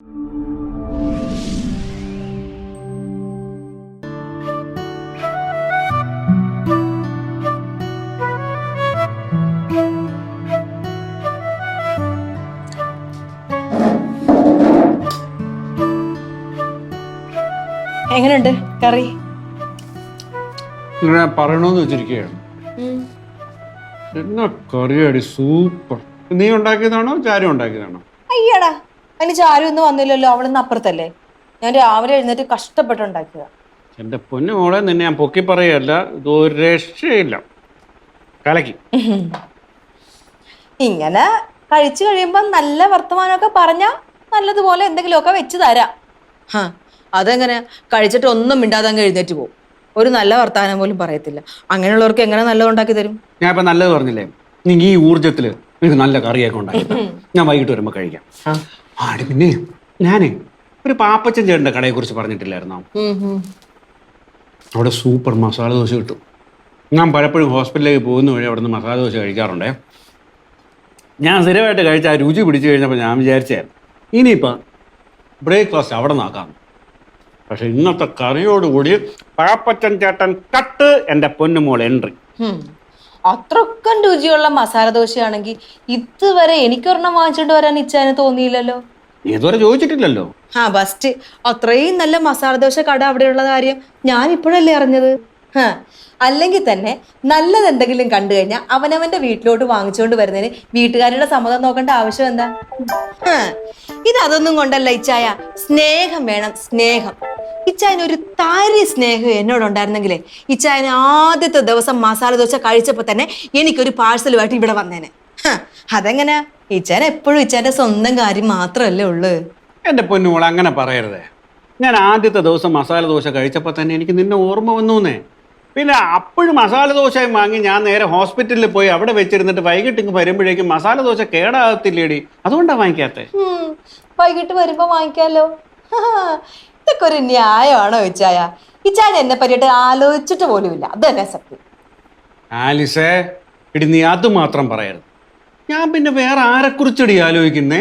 എങ്ങനെയുണ്ട് കറി? പറയണോന്ന് വെച്ചിരിക്കുകയാണ്. എന്നാ കറിയടി സൂപ്പർ. നീ ഉണ്ടാക്കിയതാണോ ചാരു ഉണ്ടാക്കിയതാണോ? അയ്യടാ, അതിന് ചാരു ഒന്നും വന്നില്ലല്ലോ, അവളിന്ന് അപ്പുറത്തല്ലേ. ഞാൻ രാവിലെ എഴുന്നേറ്റ് കഷ്ടപ്പെട്ടുണ്ടാക്കിയതാ. എന്റെ പൊന്നു മോളെ, നിന്നെ ഞാൻ പൊക്കി പറയല്ല, ഇതൊരു രക്ഷയില്ല, കലക്കി. ഇങ്ങനെ കഴിച്ചു കഴിയുമ്പോ നല്ല വർത്തമാനമൊക്കെ പറഞ്ഞാ നല്ലതുപോലെ എന്തെങ്കിലുമൊക്കെ വെച്ച് തരാം. അതെങ്ങനെ കഴിച്ചിട്ട് ഒന്നും മിണ്ടാതെ അങ്ങ് എഴുന്നേറ്റ് പോകും, ഒരു നല്ല വർത്തമാനം പോലും പറയത്തില്ല. അങ്ങനെയുള്ളവർക്ക് എങ്ങനെ നല്ലത് ഉണ്ടാക്കി തരും? ഞാൻ ഇപ്പൊ നല്ലത് പറഞ്ഞില്ലേ, നീ ഈ ഊർജത്തില് എനിക്ക് നല്ല കറിയൊക്കെ ഉണ്ടാക്കി ഞാൻ വൈകിട്ട് വരുമ്പോ കഴിക്കാം. ആടി പിന്നെ ഞാനേ ഒരു പാപ്പച്ചൻ ചേട്ടന്റെ കടയെ കുറിച്ച് പറഞ്ഞിട്ടില്ലായിരുന്നോ? അവിടെ സൂപ്പർ മസാല ദോശ കിട്ടും. ഞാൻ പലപ്പോഴും ഹോസ്പിറ്റലിലേക്ക് പോകുന്ന വഴി അവിടെ നിന്ന് മസാല ദോശ കഴിക്കാറുണ്ടേ. ഞാൻ സ്ഥിരമായിട്ട് കഴിച്ച ആ രുചി പിടിച്ചു കഴിഞ്ഞപ്പോൾ ഞാൻ വിചാരിച്ചായിരുന്നു ഇനിയിപ്പോൾ ബ്രേക്ക്ഫാസ്റ്റ് അവിടെ നിന്നാക്കാം. പക്ഷെ ഇന്നത്തെ കറിയോടുകൂടി പാപ്പച്ചൻ ചേട്ടൻ കട്ട് എൻ്റെ പൊന്നുമോൾ എൻട്രി. അത്രക്കും രുചിയുള്ള മസാല ദോശയാണെങ്കിൽ ഇതുവരെ എനിക്കൊരെണ്ണം വാങ്ങിച്ചോണ്ട് വരാൻ ഇച്ഛാന് തോന്നിയില്ലല്ലോ. ഇതുവരെ ചോദിച്ചിട്ടില്ലല്ലോ. ബസ്റ്റ് അത്രയും നല്ല മസാല ദോശ കട അവിടെയുള്ള കാര്യം ഞാൻ ഇപ്പോഴല്ലേ അറിഞ്ഞത്. അല്ലെങ്കിൽ തന്നെ നല്ലത് എന്തെങ്കിലും കണ്ടു കഴിഞ്ഞാൽ അവനവന്റെ വീട്ടിലോട്ട് വാങ്ങിച്ചുകൊണ്ട് വരുന്നതിന് വീട്ടുകാരുടെ സമ്മതം നോക്കേണ്ട ആവശ്യം എന്താ? ഇതൊന്നും കൊണ്ടല്ല ഇച്ചായ, സ്നേഹം വേണം, സ്നേഹം. ഇച്ചായന് ഒരു താരി സ്നേഹം എന്നോടുണ്ടായിരുന്നെങ്കിലേ ഇച്ചായന് ആദ്യത്തെ ദിവസം മസാല ദോശ കഴിച്ചപ്പോ തന്നെ എനിക്കൊരു പാഴ്സലുമായിട്ട് ഇവിടെ വന്നേനെ. അതെങ്ങനെയാ? ഇച്ചാൻ എപ്പോഴും ഇച്ചാന്റെ സ്വന്തം കാര്യം മാത്രമല്ലേ ഉള്ളു. എൻ്റെ പൊന്നുമോൾ അങ്ങനെ പറയരുതേ. ഞാൻ ആദ്യത്തെ ദിവസം മസാല ദോശ കഴിച്ചപ്പോൾ തന്നെ എനിക്ക് നിന്നെ ഓർമ്മ വന്നൂന്നേ. പിന്നെ അപ്പോഴും മസാല ദോശയും വാങ്ങി ഞാൻ നേരെ ഹോസ്പിറ്റലിൽ പോയി അവിടെ വെച്ചിരുന്നിട്ട് വൈകിട്ട് ഇങ്ങ് വരുമ്പോഴേക്കും മസാല ദോശ കേടാകത്തില്ലേടി, അതുകൊണ്ടാണ് വാങ്ങിക്കാത്തേ. വൈകിട്ട് വരുമ്പോ വാങ്ങിക്കാലോ. ഇതൊക്കെ ഒരു ന്യായമാണോ ഇച്ചായ? ഇച്ചായ എന്നെ പറ്റിയിട്ട് ആലോചിച്ചിട്ട് പോലുമില്ല, അത് തന്നെ സത്യം. ആലിസേ, ഇടി നീ അത് മാത്രം പറയരുത്. ഞാൻ പിന്നെ വേറെ ആരെക്കുറിച്ചടി ആലോചിക്കുന്നേ?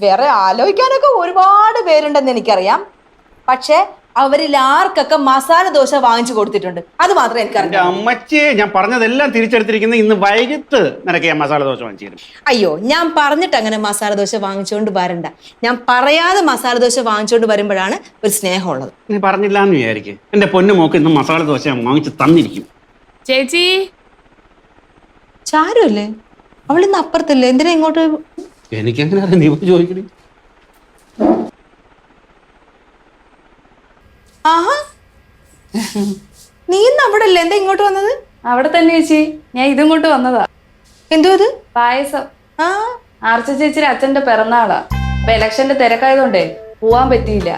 വേറെ ആലോചിക്കാനൊക്കെ ഒരുപാട് പേരുണ്ടെന്ന് എനിക്കറിയാം. പക്ഷെ അവരിൽ ആർക്കൊക്കെ മസാല ദോശ വാങ്ങിച്ചു കൊടുത്തിട്ടുണ്ട് അത് മാത്രമേ എനിക്കറിയാം. അമ്മച്ചേ, ഞാൻ പറഞ്ഞതെല്ലാം തിരിച്ചെടുത്തിരിക്കുന്നത് ഇന്ന് വൈകിട്ട് നിനക്ക് ഞാൻ മസാല ദോശ വാങ്ങിച്ചു തരും. അയ്യോ, ഞാൻ പറഞ്ഞിട്ട് അങ്ങനെ മസാല ദോശ വാങ്ങിച്ചുകൊണ്ട് വരണ്ട. ഞാൻ പറയാതെ മസാല ദോശ വാങ്ങിച്ചുകൊണ്ട് വരുമ്പോഴാണ് ഒരു സ്നേഹമുള്ളത്. നീ പറഞ്ഞില്ല എന്ന് വിചാരിക്കും. എന്റെ പൊന്നു മോക്ക് ഇന്ന് മസാല ദോശ ഞാൻ വാങ്ങിച്ചു തന്നിരിക്കും. ചേച്ചി, ചാരു അല്ലേ? അവളിന്ന് അപ്പുറത്തല്ലേ, എന്തിനാ ഇങ്ങോട്ട്? എനിക്കെങ്ങനെ അറിയാം, നീ ചോദിക്കണേ. ആഹാ, നീ ഇന്ന് അവിടെ അല്ലേ, എന്താ ഇങ്ങോട്ട് വന്നത്? അവിടെ തന്നെ ചേച്ചി, ഞാൻ ഇതും കൊണ്ട് വന്നതാ. എന്തോ ഇത്? പായസം. ആർച്ച ചേച്ചിയുടെ അച്ഛന്റെ പിറന്നാളാ. അപ്പൊ ഇലക്ഷന്റെ തിരക്കായതുകൊണ്ടേ പോവാൻ പറ്റിയില്ല,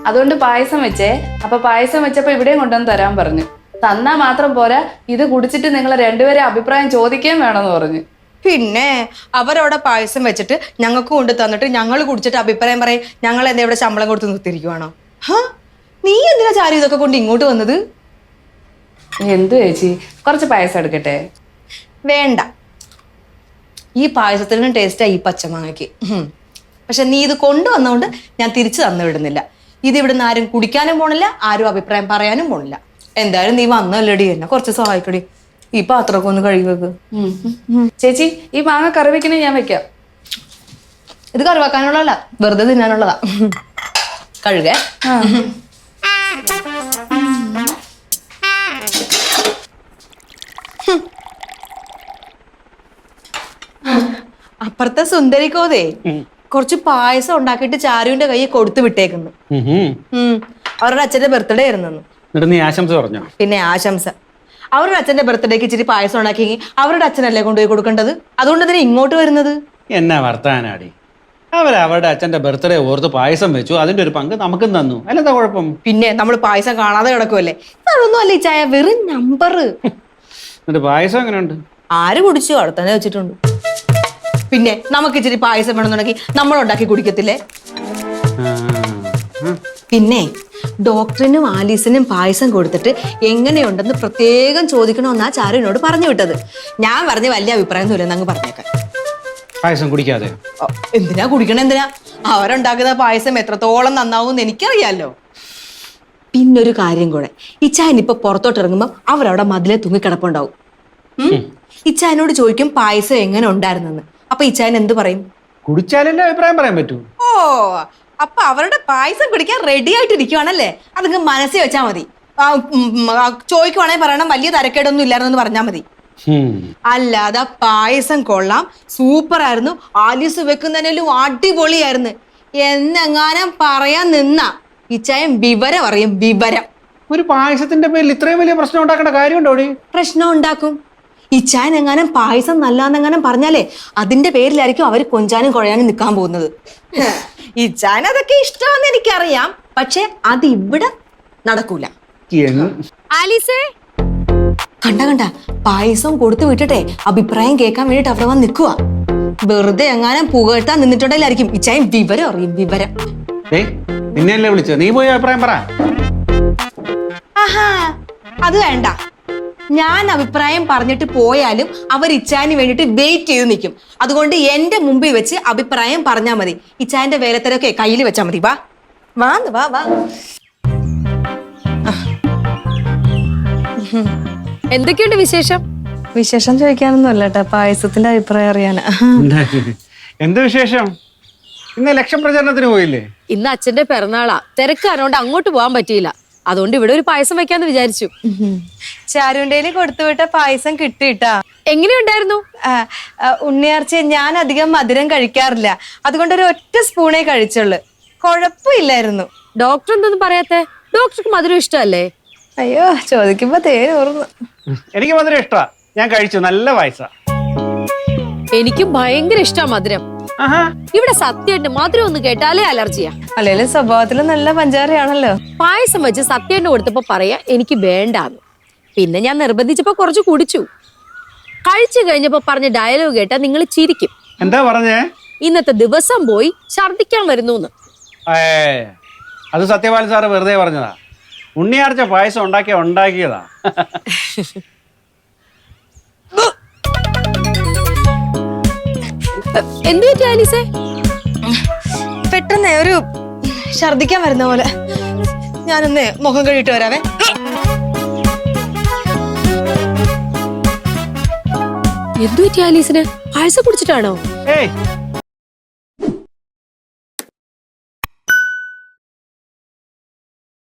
അതുകൊണ്ട് പായസം വെച്ചേ. അപ്പൊ പായസം വെച്ചപ്പോ ഇവിടെയും കൊണ്ടുവന്ന് തരാൻ പറഞ്ഞു. തന്നാ മാത്രം പോരാ, ഇത് കുടിച്ചിട്ട് നിങ്ങൾ രണ്ടുപേരെ അഭിപ്രായം ചോദിക്കുകയും വേണമെന്ന് പറഞ്ഞു. പിന്നെ അവരവിടെ പായസം വെച്ചിട്ട് ഞങ്ങൾക്ക് കൊണ്ട് തന്നിട്ട് ഞങ്ങൾ കുടിച്ചിട്ട് അഭിപ്രായം പറയും ഞങ്ങൾ എന്താ ഇവിടെ ശമ്പളം കൊടുത്ത് നിർത്തിയിരിക്കുവാണോ? നീ എന്തിനാ ചാരി ഇതൊക്കെ കൊണ്ട് ഇങ്ങോട്ട് വന്നത്? എന്തു ചേച്ചി, കുറച്ച് പായസം എടുക്കട്ടെ? വേണ്ട, ഈ പായസത്തിനും ടേസ്റ്റാ ഈ പച്ചമാങ്ങയ്ക്ക്. പക്ഷെ നീ ഇത് കൊണ്ടുവന്നോണ്ട് ഞാൻ തിരിച്ചു തന്നു വിടുന്നില്ല. ഇത് ഇവിടുന്ന് ആരും കുടിക്കാനും പോണില്ല, ആരും അഭിപ്രായം പറയാനും പോണില്ല. എന്തായാലും നീ വന്നല്ലടി, എന്നെ കുറച്ച് സഹായിക്കടി. ഈ പാത്രമൊക്കെ ഒന്ന് കഴുകി വെക്ക്. ചേച്ചി, ഈ മാങ്ങ കറി വെക്കണേ ഞാൻ വെക്കാം. ഇത് കറി വെക്കാനുള്ളതല്ല, വെറുതെ തിന്നാനുള്ളതാ. കഴുകേ. അപ്പുറത്തെ സുന്ദരിക്കോതേ കുറച്ച് പായസം ഉണ്ടാക്കിയിട്ട് ചാരുവിന്റെ കയ്യിൽ കൊടുത്തു വിട്ടേക്കുന്നു. അവരുടെ അച്ഛന്റെ ബർത്ത്ഡേ ആയിരുന്നു. നീ ആശംസ പറഞ്ഞോ? പിന്നെ ആശംസ. അവരുടെ അച്ഛന്റെ ബർത്ത്ഡേക്ക് ഇച്ചിരി പായസം ഉണ്ടാക്കി അവരുടെ അച്ഛനല്ലേ കൊണ്ടുപോയി കൊടുക്കേണ്ടത്, അതുകൊണ്ട് തന്നെ ഇങ്ങോട്ട് വരുന്നത്. എന്നാ വർത്താനാടി, അവരുടെ അച്ഛന്റെ ബർത്ത്ഡേ ഓർത്ത് പായസം വെച്ചു, അതിന്റെ ഒരു പങ്ക് നമുക്കും തന്നു, അല്ലെന്താ കുഴപ്പം? പിന്നെ നമ്മൾ പായസം കാണാതെ കിടക്കുമല്ലേ? അതൊന്നും അല്ല ഈ ചായ, വെറും നമ്പർ. എന്നിട്ട് പായസം എങ്ങനെയുണ്ട്? ആര് കുടിച്ചു? അവിടെ തന്നെ വെച്ചിട്ടുണ്ട്. പിന്നെ നമുക്ക് ഇച്ചിരി പായസം വേണമെന്നുണ്ടെങ്കിൽ നമ്മൾ ഉണ്ടാക്കി കുടിക്കത്തില്ലേ? പിന്നെ ഡോക്ടറിനും ആലീസിനും പായസം കൊടുത്തിട്ട് എങ്ങനെയുണ്ടെന്ന് പ്രത്യേകം ചോദിക്കണമെന്നാ ചാരുവിനോട് പറഞ്ഞു വിട്ടത്. ഞാൻ പറഞ്ഞ വലിയ അഭിപ്രായം ഒന്നുമില്ലെന്ന് അങ്ങ് പറഞ്ഞേക്കാൻ. പായസം കുടിക്കാതെ എന്തിനാ കുടിക്കണ എന്തിനാ? അവരുണ്ടാക്കുന്ന പായസം എത്രത്തോളം നന്നാവും എനിക്കറിയാലോ. പിന്നൊരു കാര്യം കൂടെ, ഇച്ചായൻ ഇപ്പൊ പുറത്തോട്ട് ഇറങ്ങുമ്പോ അവരവിടെ മതിലെ തൂങ്ങിക്കിടപ്പുണ്ടാവും. ഇച്ചായനോട് ചോദിക്കും പായസം എങ്ങനെ ഉണ്ടായിരുന്നെന്ന്. അപ്പൊ ഇച്ചായൻ എന്ത് പറയും? കുടിച്ചാലല്ലേ അഭിപ്രായം പറയാൻ പറ്റൂ. ഓ, അപ്പൊ അവരുടെ പായസം കുടിക്കാൻ റെഡി ആയിട്ടിരിക്കുവാണല്ലേ? അതങ്ങ് മനസ്സിൽ വെച്ചാ മതി. ചോദിക്കുവാണെങ്കിൽ പറയണം വലിയ തരക്കേടൊന്നും ഇല്ലായിരുന്നെന്ന് പറഞ്ഞാൽ മതി. അല്ലാതെ പായസം കൊള്ളാം, സൂപ്പർ ആയിരുന്നു, ആലീസ് വെക്കുന്നതിനും അടിപൊളിയായിരുന്നു എന്നെങ്ങാനും പറയാൻ നിന്ന ഇച്ചായൻ വിവരം അറിയും. വിവരം. ഒരു പായസത്തിന്റെ പേരിൽ ഇത്രയും വലിയ പ്രശ്നം ഉണ്ടാക്കേണ്ട കാര്യമുണ്ടോ? പ്രശ്നം ഉണ്ടാക്കും. ഇച്ചായൻ എങ്ങാനും പായസം നല്ലാന്നെങ്ങാനും പറഞ്ഞാലേ അതിന്റെ പേരിലായിരിക്കും അവര് കൊഞ്ചാനും കുഴയാനും നിൽക്കാൻ പോകുന്നത്. ഇച്ചായൻ അതൊക്കെ ഇഷ്ടമാണെന്ന് എനിക്കറിയാം, പക്ഷെ അത് ഇവിടെ നടക്കൂല. ആലീസേ, കണ്ട പായസം കൊടുത്തു വിട്ടിട്ടെ അഭിപ്രായം കേൾക്കാൻ വേണ്ടിട്ട് അവിടെ വന്ന് നിൽക്കുക. വെറുതെ എങ്ങാനും പുകഴ്ത്താൻ നിന്നിട്ടുണ്ടെങ്കിലായിരിക്കും ഇച്ചായൻ വിവരം അറിയും. വിവരം. നിന്നെയല്ലേ വിളിച്ചത്, നീ പോയി അഭിപ്രായം പറ. ആഹാ, അത് വേണ്ട. ഞാൻ അഭിപ്രായം പറഞ്ഞിട്ട് പോയാലും അവർ ഇച്ചായന് വേണ്ടിട്ട് വെയിറ്റ് ചെയ്ത് നിൽക്കും. അതുകൊണ്ട് എന്റെ മുമ്പിൽ വെച്ച് അഭിപ്രായം പറഞ്ഞാൽ മതി. ഇച്ചായന്റെ വേലത്തരൊക്കെ കയ്യിൽ വെച്ചാൽ മതി. വാ വാ വാ. എന്തൊക്കെയുണ്ട് വിശേഷം? വിശേഷം ചോദിക്കാനൊന്നും അല്ല കേട്ടോ, പായസത്തിന്റെ അഭിപ്രായം അറിയാനാ. എന്ത് വിശേഷം? ഇന്ന് ഇലക്ഷൻ പ്രചാരണത്തിന് പോയില്ലേ? ഇന്ന് അച്ഛന്റെ പിറന്നാളാ, തിരക്കാരോണ്ട് അങ്ങോട്ട് പോകാൻ പറ്റിയില്ല. അതുകൊണ്ട് ഇവിടെ ഒരു പായസം വെക്കാന്ന് വിചാരിച്ചു. ചാരുണ്ടേല് കൊടുത്തുവിട്ട പായസം കിട്ടിയിട്ടാ. എങ്ങനെയുണ്ടായിരുന്നു? ഉണ്ണിയാർച്ച ഞാൻ അധികം മധുരം കഴിക്കാറില്ല, അതുകൊണ്ട് ഒരു ഒറ്റ സ്പൂണേ കഴിച്ചുള്ളു. കുഴപ്പമില്ലായിരുന്നു. ഡോക്ടർ എന്തൊന്നും പറയാത്തെ? ഡോക്ടർക്ക് മധുരം ഇഷ്ടമല്ലേ? അയ്യോ, ചോദിക്കുമ്പോ തേനൂർന്നു. എനിക്ക് മധുരം ഇഷ്ടമാ, ഞാൻ കഴിച്ചു. നല്ല പായസ. എനിക്കും ഭയങ്കര ഇഷ്ടാ മധുരം. ഇവിടെ സത്യമായിട്ട് മധുരം ഒന്ന് കേട്ടാലേ അലർജിയാ. അല്ലേലും സ്വഭാവത്തില് നല്ല പഞ്ചാരയാണല്ലോ. പായസം വെച്ച് സത്യേട്ടന് കൊടുത്തപ്പോ പറയാ എനിക്ക് വേണ്ടാന്ന്. പിന്നെ ഞാൻ നിർബന്ധിച്ചപ്പോ കുറച്ച് കുടിച്ചു. കഴിച്ചു കഴിഞ്ഞപ്പോ പറഞ്ഞ ഡയലോഗ് കേട്ടാ നിങ്ങൾ ചിരിക്കും. എന്താ പറഞ്ഞേ? ഇന്നത്തെ ദിവസം പോയി ഛർദിക്കാൻ വരുന്നു. അത് സത്യപാൽ സാറ് വെറുതെ പറഞ്ഞതാ. ഉണ്ണിയാർച്ച പായസം ഉണ്ടാക്കിയതാ. എന്ത് പറ്റി ആലീസേ? പെട്ടെന്ന് ഒരു ഛർദിക്കാൻ വരുന്ന പോലെ. ഞാനൊന്ന് മുഖം കഴുകിട്ട് വരാവേ. എന്തു പറ്റി ആലീസിന്? പായസം കുടിച്ചിട്ടാണോ? ഏയ്,